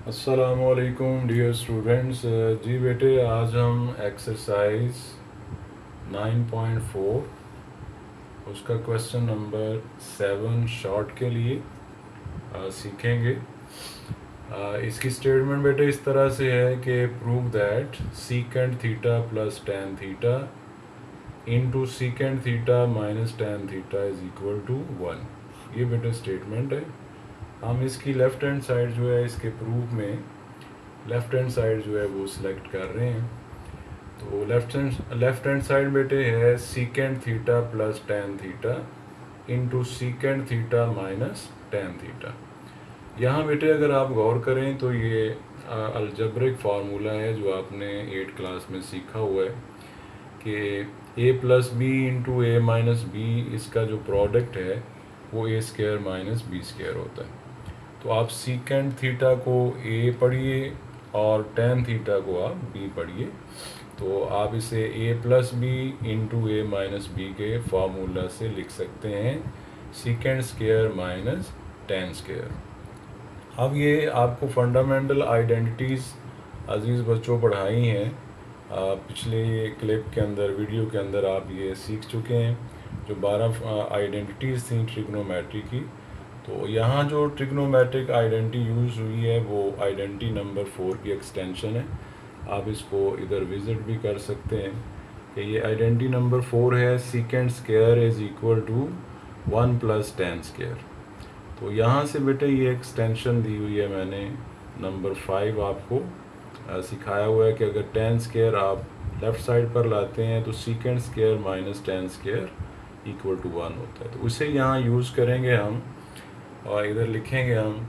अस्सलामुअलैकुम dear students. जी बेटे, आज हम एक्सरसाइज 9.4 उसका क्वेश्चन नंबर 7 शॉर्ट के लिए सीखेंगे। इसकी स्टेटमेंट बेटे इस तरह से है कि prove that secant theta plus tan theta into secant theta minus tan theta is equal to 1। ये बेटे स्टेटमेंट है। हम इसकी लेफ़्ट हैंड साइड जो है इसके प्रूफ में लेफ़्ट हैंड साइड जो है वो सिलेक्ट कर रहे हैं। तो लेफ़्ट हैंड साइड बेटे है secant theta plus tan theta into secant theta minus tan theta. यहाँ बेटे अगर आप गौर करें तो ये अलजब्रिक फार्मूला है जो आपने 8 क्लास में सीखा हुआ है कि a plus b into a minus b, इसका जो प्रोडक्ट है वो a square minus b square होता है। तो आप सीकेंट थीटा को a पढ़िए और टेन थीटा को आप b पढ़िए। तो आप इसे a plus b into a minus b के फार्मूला से लिख सकते हैं secant square minus tan square. अब ये आपको फंडामेंटल आइडेंटिटीज़ अजीज़ बच्चों पढ़ाई हैं। पिछले क्लिप के अंदर, वीडियो के अंदर आप ये सीख चुके हैं जो 12 आइडेंटिटीज़ थी ट्रिग्नोमेट्री की। तो यहाँ जो ट्रिग्नोमेट्रिक आइडेंटिटी यूज़ हुई है वो आइडेंटिटी नंबर 4 की एक्सटेंशन है। आप इसको इधर विज़िट भी कर सकते हैं कि ये आइडेंटिटी नंबर 4 है secant square is equal to 1 plus tan square. तो यहाँ से बेटे ये एक्सटेंशन दी हुई है मैंने नंबर 5 आपको सिखाया हुआ है कि अगर टेन स्क्वायर आप लेफ़्ट साइड पर लाते हैं तो secant square minus tan square equal to 1 होता है। तो उसे यहाँ यूज़ करेंगे हम और इधर लिखेंगे हम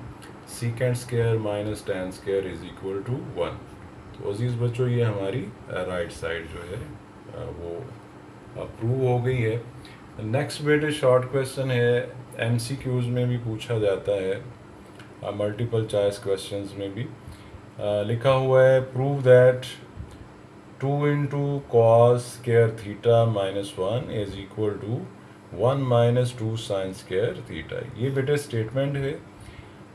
secant square minus tan square is equal to 1। तो अजीज़ बच्चों, ये हमारी राइट साइड जो है वो प्रूव हो गई है। नेक्स्ट बेटे शॉर्ट क्वेश्चन है, एमसीक्यूज़ में भी पूछा जाता है, मल्टीपल चॉइस क्वेश्चंस में भी लिखा हुआ है prove that 2 into cos square theta minus 1 is equal to 1 minus 2 sine square theta. ये बेटे स्टेटमेंट है।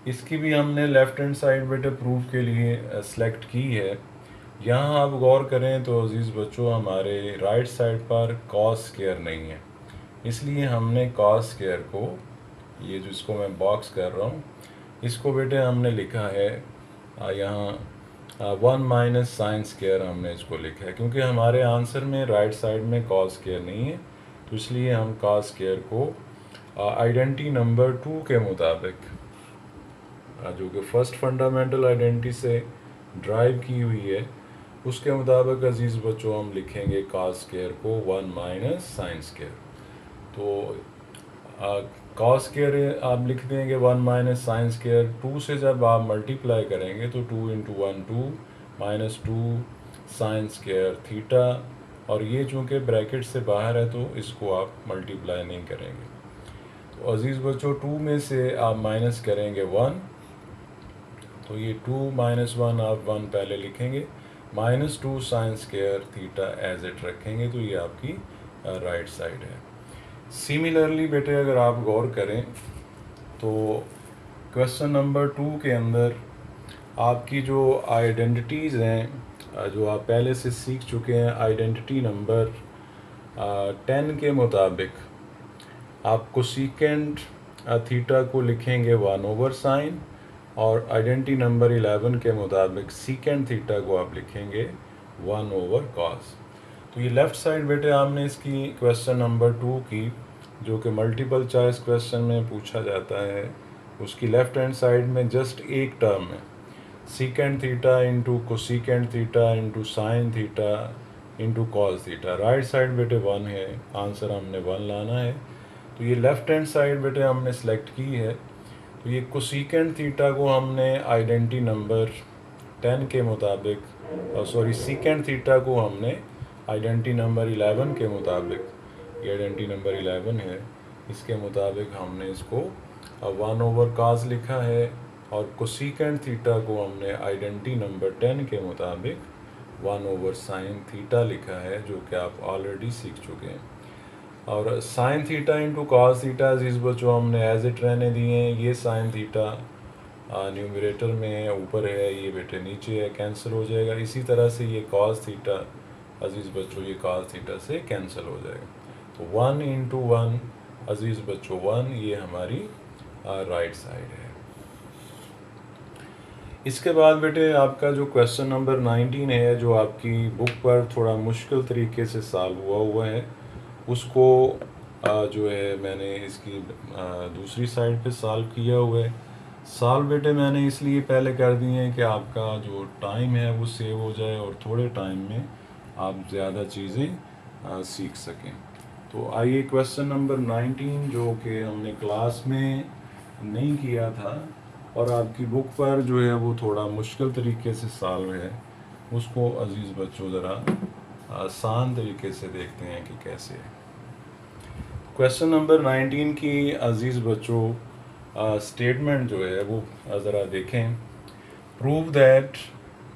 इसकी भी हमने लेफ़्ट हैंड साइड बेटे प्रूफ के लिए सेलेक्ट की है। यहाँ आप गौर करें तो अजीज़ बच्चों, हमारे राइट साइड पर कॉस स्क्वायर नहीं है, इसलिए हमने कॉस स्क्वायर को, ये जिसको मैं बॉक्स कर रहा हूँ, इसको बेटे हमने लिखा है यहाँ 1 माइनस साइन स्क्वायर हमने इसको लिखा है, क्योंकि हमारे आंसर में राइट साइड में कॉस स्क्वायर नहीं है। तो इसलिए हम कॉस स्क्वायर को आइडेंटिटी नंबर 2 के मुताबिक, जो कि फर्स्ट फंडामेंटल आइडेंटिटी से ड्राइव की हुई है, उसके मुताबिक अजीज़ बच्चों हम लिखेंगे कॉस स्क्वायर को 1 माइनस साइन स्क्वायर। तो कॉस स्क्वायर आप लिख देंगे 1 माइनस साइन स्क्वायर। 2 से जब आप मल्टीप्लाई करेंगे तो 2 into 1 2 minus 2 sine square theta, और ये चूँकि ब्रैकेट से बाहर है तो इसको आप मल्टीप्लाई नहीं करेंगे। तो अजीज़ बच्चों, 2 में से आप माइनस करेंगे 1, तो ये 2 माइनस 1 आप 1 पहले लिखेंगे, minus 2 sine square theta as it रखेंगे, तो ये आपकी राइट साइड है। सिमिलरली बेटे अगर आप गौर करें तो क्वेश्चन नंबर 2 के अंदर आपकी जो आइडेंटिटीज़ हैं, जो आप पहले से सीख चुके हैं, आइडेंटिटी नंबर 10 के मुताबिक आपको सीकेंट थीटा को लिखेंगे 1 ओवर साइन, और आइडेंटिटी नंबर 11 के मुताबिक सीकेंट थीटा को आप लिखेंगे 1 ओवर कॉस। तो ये लेफ़्ट साइड बेटे आपने इसकी क्वेश्चन नंबर 2 की, जो कि मल्टीपल चॉइस क्वेश्चन में पूछा जाता है, उसकी लेफ़्ट हैंड साइड में जस्ट एक टर्म है secant theta into cosecant theta into sine theta into cos theta. Right side बेटे 1 है, आंसर हमने 1 लाना है। तो ये लेफ़्ट हैंड साइड बेटे हमने सेलेक्ट की है। तो ये कोसीकेंट थीटा को हमने आइडेंटिटी नंबर 10 के मुताबिक, सॉरी सीकेंट थीटा को हमने आइडेंटिटी नंबर 11 के मुताबिक, ये आइडेंटिटी नंबर 11 है, इसके मुताबिक हमने इसको 1 ओवर काज लिखा है, और कोसीकेंट थीटा को हमने आइडेंटिटी नंबर 10 के मुताबिक 1 ओवर साइन थीटा लिखा है, जो कि आप ऑलरेडी सीख चुके हैं। और sine theta into cos theta अजीज़ बच्चों हमने एज इट रहने दिए हैं। ये साइन थीटा न्यूमरेटर में ऊपर है, ये बेटे नीचे है, कैंसिल हो जाएगा। इसी तरह से ये कॉस थीटा अजीज़ बच्चों, ये कॉस थीटा से कैंसिल हो जाएगा। तो 1 इंटू 1 अजीज़ बच्चों 1, ये हमारी राइट साइड है। इसके बाद बेटे आपका जो क्वेश्चन नंबर 19 है, जो आपकी बुक पर थोड़ा मुश्किल तरीके से सॉल्व हुआ है, उसको जो है मैंने इसकी दूसरी साइड पे सॉल्व किया हुआ है। सॉल्व बेटे मैंने इसलिए पहले कर दिए हैं कि आपका जो टाइम है वो सेव हो जाए और थोड़े टाइम में आप ज़्यादा चीज़ें सीख सकें। तो आइए क्वेश्चन नंबर 19 जो कि हमने क्लास में नहीं किया था और आपकी बुक पर जो है वो थोड़ा मुश्किल तरीके से सॉल्व है, उसको अजीज़ बच्चों ज़रा आसान तरीके से देखते हैं कि कैसे है। क्वेश्चन नंबर 19 की अजीज़ बच्चों स्टेटमेंट जो है वो ज़रा देखें। Prove that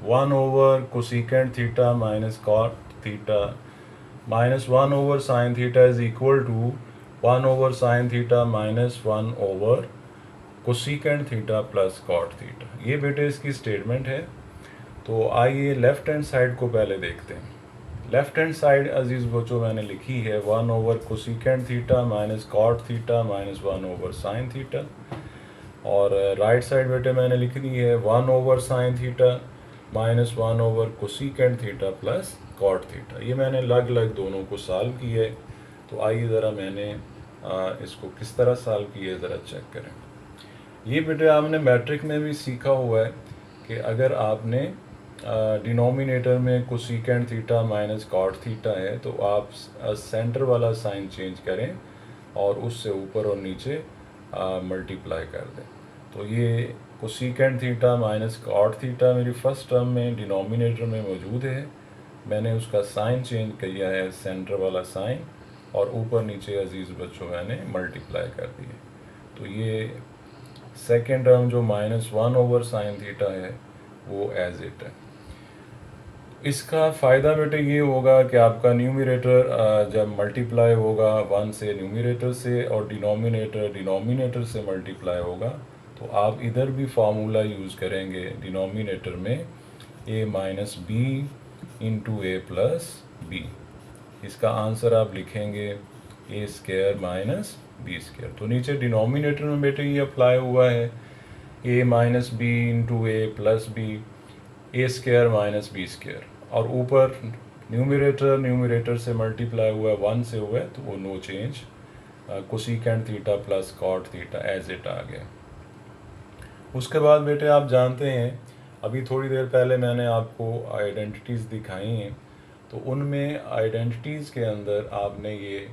1 over cosecant theta minus cot theta minus 1 over sine theta is equal to 1 over sine theta minus 1 over cosecant theta plus cot theta. ये बेटे इसकी स्टेटमेंट है। तो आइए लेफ्ट हैंड साइड को पहले देखते हैं। लेफ्ट हैंड साइड अजीज़ बच्चों मैंने लिखी है 1 over cosecant theta minus cot theta minus 1 over sine theta, और राइट साइड बेटे मैंने लिख दी है 1 over sine theta minus 1 over cosecant theta plus cot theta. ये मैंने अलग अलग दोनों को सॉल्व किया है। तो आइए ज़रा मैंने इसको किस तरह सॉल्व किया है ज़रा चेक करें। ये बेटे आपने मैट्रिक में भी सीखा हुआ है कि अगर आपने डिनोमिनेटर में cosecant theta minus cot theta है तो आप सेंटर वाला साइन चेंज करें और उससे ऊपर और नीचे मल्टीप्लाई कर दें। तो ये cosecant theta minus cot theta मेरी फर्स्ट टर्म में डिनोमिनेटर में मौजूद है, मैंने उसका साइन चेंज किया है सेंटर वाला साइन, और ऊपर नीचे अजीज़ बच्चों मैंने मल्टीप्लाई कर दिए। तो ये सेकेंड टर्म जो माइनस 1 ओवर साइन थीटा है वो एज इट है। इसका फ़ायदा बेटे ये होगा कि आपका न्यूमरेटर जब मल्टीप्लाई होगा 1 से न्यूमरेटर से और डिनोमिनेटर से मल्टीप्लाई होगा, तो आप इधर भी फार्मूला यूज़ करेंगे डिनोमिनेटर में a minus b into a plus b. इसका आंसर आप लिखेंगे a square minus b square. तो नीचे डिनोमिनेटर में बेटे ये अप्लाई हुआ है a minus b into a plus b, a square minus b square, और ऊपर न्यूमरेटर से मल्टीप्लाई हुआ है 1 से हुआ है तो वो no change, cosecant theta plus cot theta as it आ गया। उसके बाद बेटे आप जानते हैं अभी थोड़ी देर पहले मैंने आपको आइडेंटिटीज़ दिखाई हैं, तो उनमें आइडेंटिटीज़ के अंदर आपने ये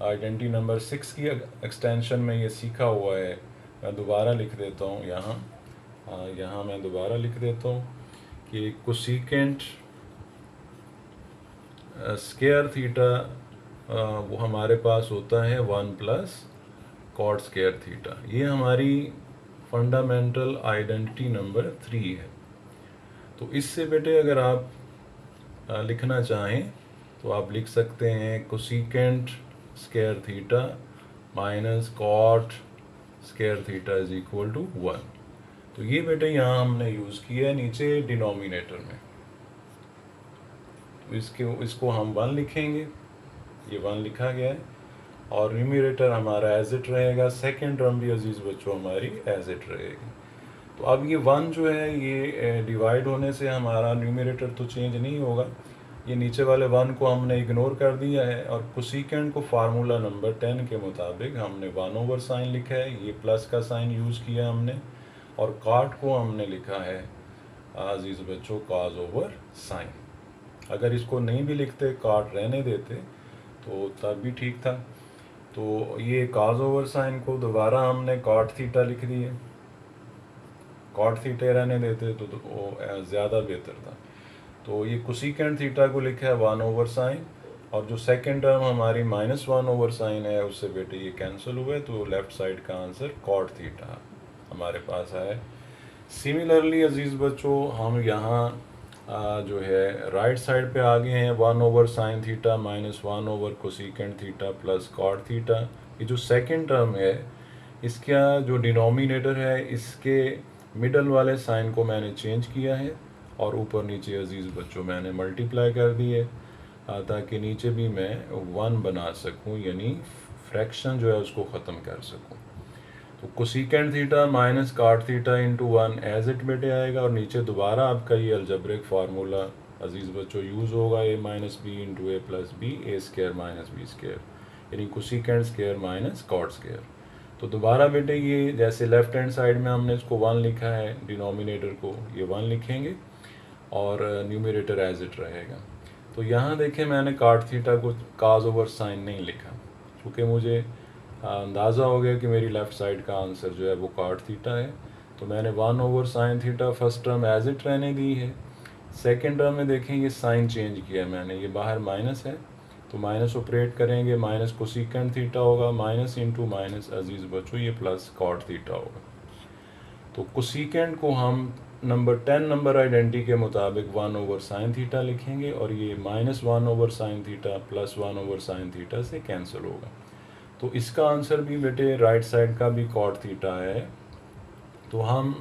आइडेंटिटी नंबर 6 की एक्सटेंशन में ये सीखा हुआ है। मैं दोबारा लिख देता हूँ यहाँ मैं दोबारा लिख देता हूँ कि कोसेकेंट स्क्वायर थीटा वो हमारे पास होता है 1 प्लस कॉट स्क्वायर थीटा। ये हमारी फंडामेंटल आइडेंटिटी नंबर 3 है। तो इससे बेटे अगर आप लिखना चाहें तो आप लिख सकते हैं cosecant square theta minus cot square theta is equal to 1। तो ये बेटे यहाँ हमने यूज़ किया है नीचे डिनोमिनेटर में। तो इसको हम 1 लिखेंगे, ये 1 लिखा गया है, और न्यूमरेटर हमारा एज इट रहेगा, सेकेंड टर्म भी अजीज़ बच्चों हमारी एज इट रहेगी। तो अब ये 1 जो है ये डिवाइड होने से हमारा न्यूमरेटर तो चेंज नहीं होगा, ये नीचे वाले 1 को हमने इग्नोर कर दिया है, और कोसेकेंट को फार्मूला नंबर 10 के मुताबिक हमने 1 ओवर साइन लिखा है, ये प्लस का साइन यूज़ किया हमने, और कॉट को हमने लिखा है अजीज़ बच्चों कॉस ओवर साइन। अगर इसको नहीं भी लिखते, कॉट रहने देते तो तब भी ठीक था। तो ये कॉस ओवर साइन को दोबारा हमने कॉट थीटा लिख दिए, कॉट थीटा रहने देते तो वो ज़्यादा बेहतर था। तो ये कोसेकेंट थीटा को लिखा है 1 ओवर साइन, और जो सेकेंड टर्म हमारी माइनस 1 ओवर साइन है उससे बेटे ये कैंसिल हुए, तो लेफ़्ट साइड का आंसर कॉट थीटा हमारे पास है। सिमिलरली अजीज़ बच्चों हम यहाँ जो है राइट साइड पे आ गए हैं 1 over sine theta minus 1 over cosecant theta plus cot theta. ये जो सेकेंड टर्म है इसका जो डिनोमिनेटर है इसके मिडल वाले साइन को मैंने चेंज किया है और ऊपर नीचे अजीज़ बच्चों मैंने मल्टीप्लाई कर दिए ताकि नीचे भी मैं 1 बना सकूं, यानी फ्रैक्शन जो है उसको ख़त्म कर सकूं। तो cosecant theta minus cot theta into 1 as it बेटे आएगा, और नीचे दोबारा आपका ये अलजेब्रिक फार्मूला अजीज़ बच्चों यूज़ होगा, a minus b into a plus b a square minus b square, यानी cosecant square minus cot square. तो दोबारा बेटे ये जैसे लेफ्ट हैंड साइड में हमने इसको 1 लिखा है, डिनोमिनेटर को ये 1 लिखेंगे और न्यूमरेटर एज इट रहेगा। तो यहाँ देखें मैंने कॉट थीटा को काज ओवर साइन नहीं लिखा, क्योंकि मुझे अंदाज़ा हो गया कि मेरी लेफ़्ट साइड का आंसर जो है वो कॉट थीटा है। तो मैंने 1 over sine theta first term as it रहने दी है। सेकेंड टर्म में देखें ये साइन चेंज किया मैंने, ये बाहर माइनस है तो माइनस ऑपरेट करेंगे, माइनस कोसेकेंट थीटा होगा, माइनस इंटू माइनस अजीज़ बच्चों ये प्लस कॉट थीटा होगा। तो कोसेकेंट को हम नंबर 10 नंबर आइडेंटिटी के मुताबिक 1 ओवर साइन थीटा लिखेंगे, और ये minus 1 over sine theta plus 1 over sine theta से कैंसिल होगा। तो इसका आंसर भी बेटे राइट साइड का भी कॉट थीटा है। तो हम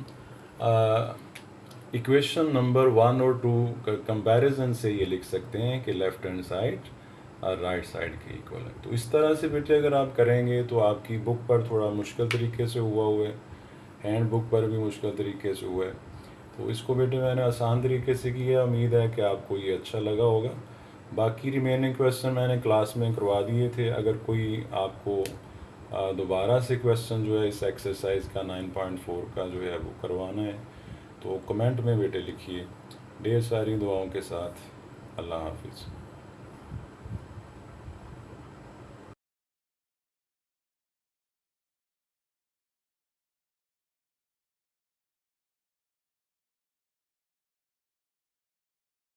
इक्वेशन नंबर 1 और 2 का कंपैरिजन से ये लिख सकते हैं कि लेफ़्ट हैंड साइड और राइट साइड के इक्वल है। तो इस तरह से बेटे अगर आप करेंगे तो आपकी बुक पर थोड़ा मुश्किल तरीके से हुआ है, हैंड बुक पर भी मुश्किल तरीके से हुआ है। तो इसको बेटे मैंने आसान तरीके से किया, उम्मीद है कि आपको ये अच्छा लगा होगा। बाकी रिमेनिंग क्वेश्चन मैंने क्लास में करवा दिए थे। अगर कोई आपको दोबारा से क्वेश्चन जो है इस एक्सरसाइज का 9.4 का जो है वो करवाना है तो कमेंट में बेटे लिखिए। ढेर सारी दुआओं के साथ, अल्लाह हाफिज़।